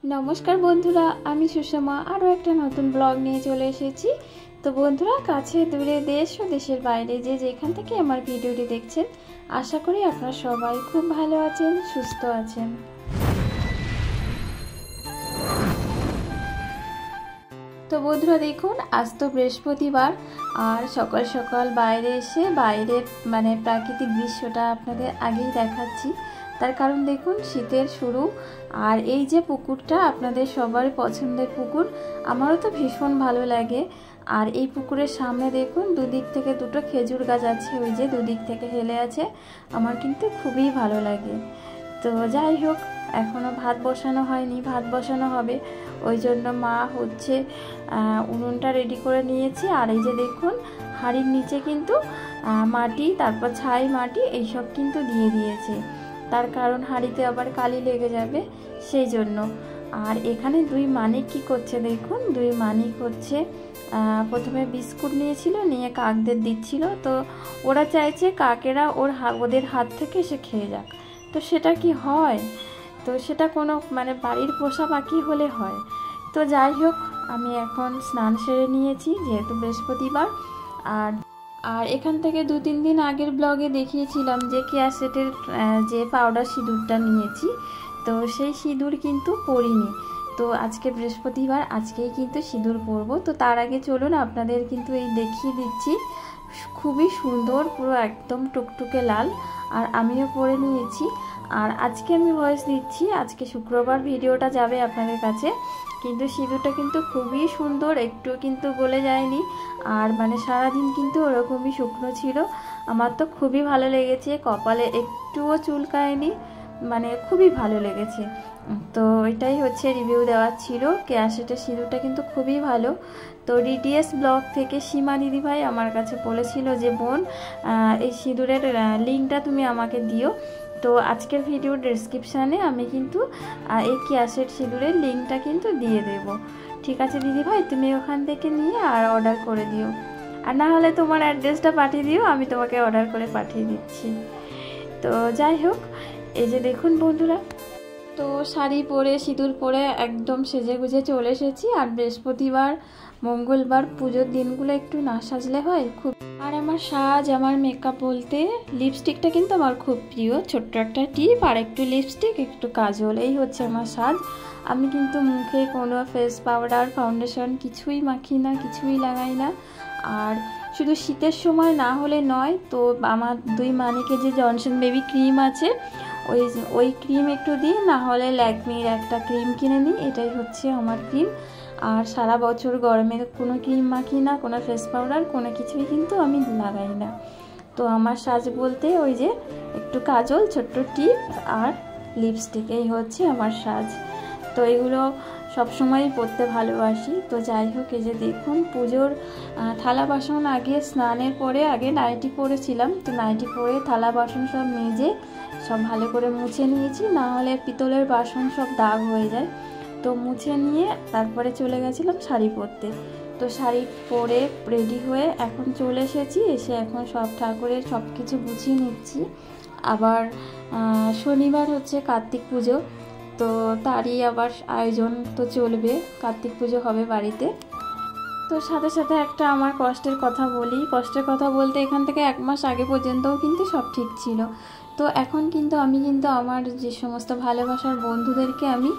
নমস্কার বন্ধুরা, আমি সুষমা আরও একটা নতুন ব্লগ নিয়ে চলে এসেছি। তো বন্ধুরা, কাছে দূরে দেশ ও দেশের বাইরে যে যেখান থেকে আমার ভিডিওটি দেখছেন, আশা করি আপনারা সবাই খুব ভালো আছেন, সুস্থ আছেন। তো বন্ধুরা দেখুন, আজ তো বৃহস্পতিবার আর সকাল সকাল বাইরে এসে বাইরের প্রাকৃতিক দৃশ্যটা আপনাদের আগেই দেখাচ্ছি। তার কারণ দেখুন, শীতের শুরু আর এই যে পুকুরটা আপনাদের সবার পছন্দের পুকুর, আমারও তো ভীষণ ভালো লাগে। আর এই পুকুরের সামনে দেখুন দুদিক থেকে দুটো খেজুর গাছ আছে, ওই যে দুদিক থেকে হেলে আছে, আমার কিন্তু খুবই ভালো লাগে। তো যাই হোক, এখনও ভাত বসানো হয়নি, ভাত বসানো হবে, ওই জন্য মা উনুনটা রেডি করে নিয়েছি। আর এই যে দেখুন, হাঁড়ির নিচে কিন্তু মাটি, তারপর ছাই মাটি এইসব কিন্তু দিয়ে দিয়েছে, তার কারণ হাঁড়িতে আবার কালি লেগে যাবে সেই জন্য। আর এখানে দুই মানিক কি করছে দেখুন, দুই মানিক হচ্ছে প্রথমে বিস্কুট নিয়েছিল, নিয়ে কাকদের দিচ্ছিল। তো ওরা চাইছে কাকেরা ওদের হাত থেকে এসে খেয়ে যাক। তো সেটা কি হয়? তো সেটা কোনো বাড়ির পোষা পাখি হলে হয়। তো যাই হোক, আমি এখন স্নান সেরে নিয়েছি যেহেতু বৃহস্পতিবার। আর এখান থেকে 2-3 দিন আগের ব্লগে দেখিয়েছিলাম যে কেয়াসেটের যে পাউডার সিঁদুরটা নিয়েছি, তো সেই সিঁদুর কিন্তু পরিনি। তো আজকে বৃহস্পতিবার, আজকেই কিন্তু সিঁদুর পরবো। তো তার আগে চলুন আপনাদের কিন্তু এই দেখিয়ে দিচ্ছি, খুবই সুন্দর, পুরো একদম টুকটুকে লাল। আর আমিও পরে নিয়েছি। আর আজকে আমি ভয়েস দিচ্ছি, আজকে শুক্রবার ভিডিওটা যাবে আপনাদের কাছে, কিন্তু সিঁদুরটা কিন্তু খুবই সুন্দর, একটু কিন্তু গলে যায়নি। আর সারাদিন কিন্তু ওরকমই শুকনো ছিল। আমার তো খুবই ভালো লেগেছে, কপালে একটুও চুলকায়নি, খুবই ভালো লেগেছে। তো এটাই হচ্ছে রিভিউ দেওয়ার ছিল। কেয়াসেটের সিঁদুরটা কিন্তু খুবই ভালো। তো ডিটিএস ব্লগ থেকে সীমা দিদিভাই আমার কাছে বলেছিল যে বোন, এই সিঁদুরের লিঙ্কটা তুমি আমাকে দিও। তো আজকের ভিডিওর ডেসক্রিপশানে আমি কিন্তু এই কেয়াসেট সিঁদুরের লিঙ্কটা কিন্তু দিয়ে দেব। ঠিক আছে দিদিভাই, তুমি ওখান থেকে নিয়ে আর অর্ডার করে দিও, আর না হলে তোমার অ্যাড্রেসটা পাঠিয়ে দিও, আমি তোমাকে অর্ডার করে পাঠিয়ে দিচ্ছি। তো যাই হোক, এই যে দেখুন বন্ধুরা, তো শাড়ি পরে সিঁদুর পরে একদম সেজে গুজে চলে এসেছি। আর বৃহস্পতিবার, মঙ্গলবার, পুজোর দিনগুলো একটু না সাজলে হয় খুব। আর আমার সাজ, আমার মেকআপ বলতে লিপস্টিকটা কিন্তু আমার খুব প্রিয়, ছোট্ট একটা টিপ আর একটু লিপস্টিক, একটু কাজল, এই হচ্ছে আমার সাজ। আমি কিন্তু মুখে কোনো ফেস পাউডার, ফাউন্ডেশন কিছুই মাখি না, কিছুই লাগাই না। আর শুধু শীতের সময় না হলে নয়, তো আমার দুই মানিকে যে জনসন বেবি ক্রিম আছে, ওই ক্রিম একটু দিই, না হলে ল্যাকমির একটা ক্রিম কিনে নিই, এটাই হচ্ছে আমার ক্রিম। আর সারা বছর গরমে কোনো ক্রিম মাখি না, কোনো ফেস পাউডার, কোনো কিছুই কিন্তু আমি লাগাই না। তো আমার সাজ বলতে ওই যে একটু কাজল, ছোট্ট টিপ আর লিপস্টিক, এই হচ্ছে আমার সাজ। তো এগুলো সবসময়ই পরতে ভালোবাসি। তো যাই হোক, এই যে দেখুন পুজোর থালা বাসন, আগে স্নানের পরে আগে নাইটি পরেছিলাম, তো নাইটি পরে থালা বাসন সব মেজে সব ভালো করে মুছে নিয়েছি, না হলে পিতলের বাসন সব দাগ হয়ে যায়। তো মুছে নিয়ে তারপরে চলে গেছিলাম শাড়ি পরতে। তো শাড়ি পরে রেডি হয়ে এখন চলে এসেছি, এসে এখন সব ঠাকুরের সব কিছু গুছিয়ে নিচ্ছি। আবার শনিবার হচ্ছে কার্তিক পুজো, তো তারই আবার আয়োজন তো চলবে, কার্তিক পুজো হবে বাড়িতে। তো সাথে সাথে একটা আমার কষ্টের কথা বলি, কষ্টের কথা বলতে এখান থেকে 1 মাস আগে পর্যন্তও কিন্তু সব ঠিক ছিল। তো এখন কিন্তু আমি আমার যে সমস্ত ভালোবাসার বন্ধুদেরকে আমি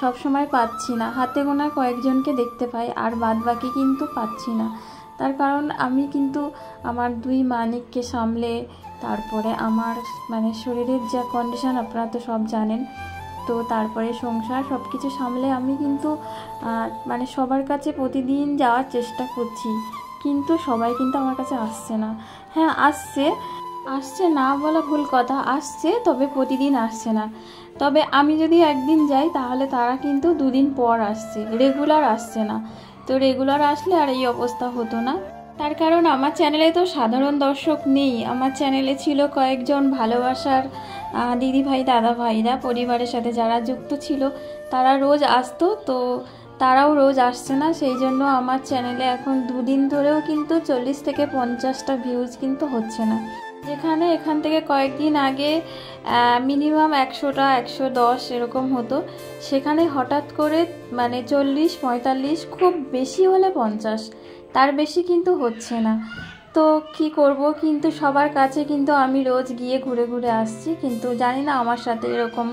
সব সময় পাচ্ছি না, হাতে গোনা কয়েকজনকে দেখতে পাই, আর বাদ বাকি কিন্তু পাচ্ছি না। তার কারণ আমি কিন্তু আমার দুই মানিককে সামলে, তারপরে আমার শরীরের যা কন্ডিশন আপনারা তো সব জানেন, তো তারপরে সংসার সব কিছু সামলে আমি কিন্তু সবার কাছে প্রতিদিন যাওয়ার চেষ্টা করছি, কিন্তু সবাই কিন্তু আমার কাছে আসছে না। হ্যাঁ, আসছে না বলা ভুল কথা, আসছে, তবে প্রতিদিন আসছে না। তবে আমি যদি একদিন যাই তাহলে তারা কিন্তু 2 দিন পর আসছে, রেগুলার আসছে না। তো রেগুলার আসলে আর এই অবস্থা হতো না। তার কারণ আমার চ্যানেলে তো সাধারণ দর্শক নেই, আমার চ্যানেলে ছিল কয়েকজন ভালোবাসার দিদিভাই, দাদা ভাইরা, পরিবারের সাথে যারা যুক্ত ছিল, তারা রোজ আসতো। তো তারাও রোজ আসছে না, সেই জন্য আমার চ্যানেলে এখন 2 দিন ধরেও কিন্তু 40 থেকে 50টা ভিউজ কিন্তু হচ্ছে না। যেখানে এখান থেকে কয়েকদিন আগে মিনিমাম 100টা 110 এরকম হতো, সেখানে হঠাৎ করে মানে 40-45, খুব বেশি হলে 50, তার বেশি কিন্তু হচ্ছে না। তো কি করব, কিন্তু সবার কাছে কিন্তু আমি রোজ গিয়ে ঘুরে ঘুরে আসছি, কিন্তু জানি না আমার সাথে এরকম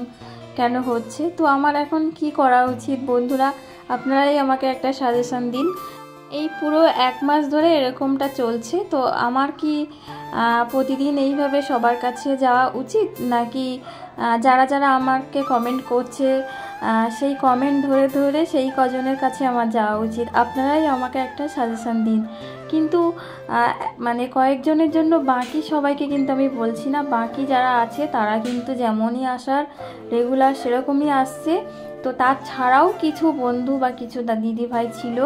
কেন হচ্ছে। তো আমার এখন কি করা উচিত বন্ধুরা, আপনারাই আমাকে একটা সাজেশন দিন। এই পুরো 1 মাস ধরে এরকমটা চলছে, তো আমার কি প্রতিদিন এইভাবে সবার কাছে যাওয়া উচিত, নাকি যারা যারা আমাকে কমেন্ট করছে সেই কমেন্ট ধরে ধরে সেই কজনের কাছে আমার যাওয়া উচিত? আপনারাই আমাকে একটা সাজেশন দিন। কিন্তু মানে কয়েকজনের জন্য, বাকি সবাইকে কিন্তু আমি বলছি না, বাকি যারা আছে তারা কিন্তু যেমনই আসার রেগুলার সেরকমই আসছে। তো তাছাড়াও কিছু বন্ধু বা কিছু দিদি ভাই ছিল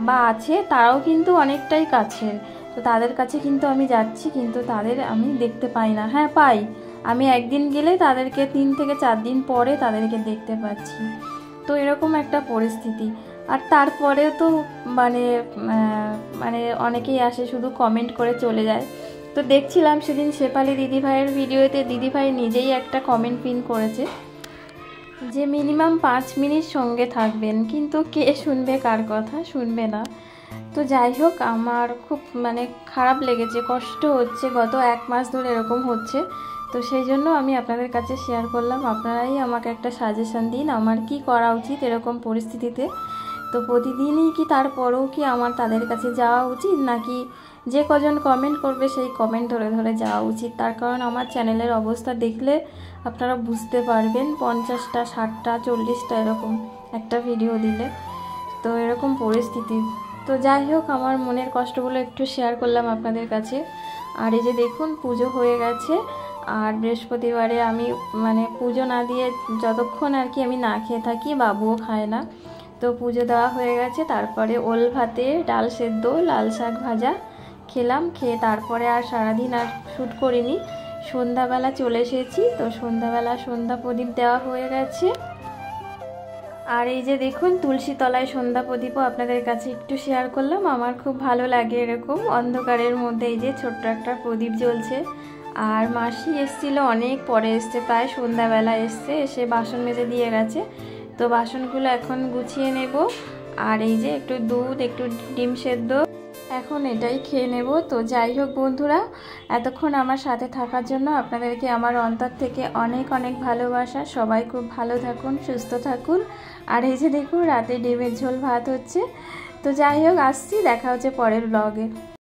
বা আছে, তারাও কিন্তু অনেকটাই কাছের, তো তাদের কাছে কিন্তু আমি যাচ্ছি, কিন্তু তাদের আমি দেখতে পাই না। হ্যাঁ পাই, আমি একদিন গেলে তাদেরকে 3 থেকে 4 দিন পরে তাদেরকে দেখতে পাচ্ছি। তো এরকম একটা পরিস্থিতি। আর তারপরেও তো মানে মানে অনেকেই আসে, শুধু কমেন্ট করে চলে যায়। তো দেখছিলাম সেদিন শেফালি দিদিভাইয়ের ভিডিওতে দিদিভাই নিজেই একটা কমেন্ট পিন করেছে যে মিনিমাম 5 মিনিট সঙ্গে থাকবেন, কিন্তু কে শুনবে, কার কথা শুনবে না। তো যাই হোক, আমার খুব মানে খারাপ লেগেছে, কষ্ট হচ্ছে, গত 1 মাস ধরে এরকম হচ্ছে। তো সেই জন্য আমি আপনাদের কাছে শেয়ার করলাম, আপনারাই আমাকে একটা সাজেশন দিন আমার কি করা উচিত এরকম পরিস্থিতিতে। তো প্রতিদিনই কি তারপরেও কি আমার তাদের কাছে যাওয়া উচিত, নাকি যে কজন কমেন্ট করবে সেই কমেন্ট ধরে ধরে যাওয়া উচিত? তার কারণ আমার চ্যানেলের অবস্থা দেখলে আপনারা বুঝতে পারবেন, 50টা 60টা 40টা এরকম একটা ভিডিও দিলে, তো এরকম পরিস্থিতি। তো যাই হোক, আমার মনের কষ্টগুলো একটু শেয়ার করলাম আপনাদের কাছে। আর এই যে দেখুন, পুজো হয়ে গেছে, আর বৃহস্পতিবারে আমি মানে পুজো না দিয়ে যতক্ষণ আর কি আমি না খেয়ে থাকি, বাবুও খায় না। তো পুজো দেওয়া হয়ে গেছে, তারপরে ওল ভাতে ডাল সেদ্ধ লাল শাক ভাজা খেলাম, খেয়ে তারপরে আর সারাদিন আর শ্যুট করিনি। সন্ধ্যাবেলা চলে এসেছি, তো সন্ধ্যাবেলা সন্ধ্যা প্রদীপ দেওয়া হয়ে গেছে। আর এই যে দেখুন, তুলসী তলায় সন্ধ্যা প্রদীপও আপনাদের কাছে একটু শেয়ার করলাম। আমার খুব ভালো লাগে এরকম অন্ধকারের মধ্যে এই যে ছোট্ট একটা প্রদীপ জ্বলছে। আর মাসি এসেছিল, অনেক পরে এসছে, প্রায় সন্ধ্যাবেলা এসছে, এসে বাসন মেজে দিয়ে গেছে। তো বাসনগুলো এখন গুছিয়ে নেব। আর এই যে একটু দুধ, একটু ডিম সেদ্ধ, এখন এটাই খেয়ে নেব। তো যাই হোক বন্ধুরা, এতক্ষণ আমার সাথে থাকার জন্য আপনাদেরকে আমার অন্তর থেকে অনেক অনেক ভালোবাসা। সবাই খুব ভালো থাকুন, সুস্থ থাকুন। আর এই যে দেখুন, রাতে ডিমের ঝোল ভাত হচ্ছে। তো যাই হোক, আসছি, দেখা হচ্ছে পরের ব্লগে।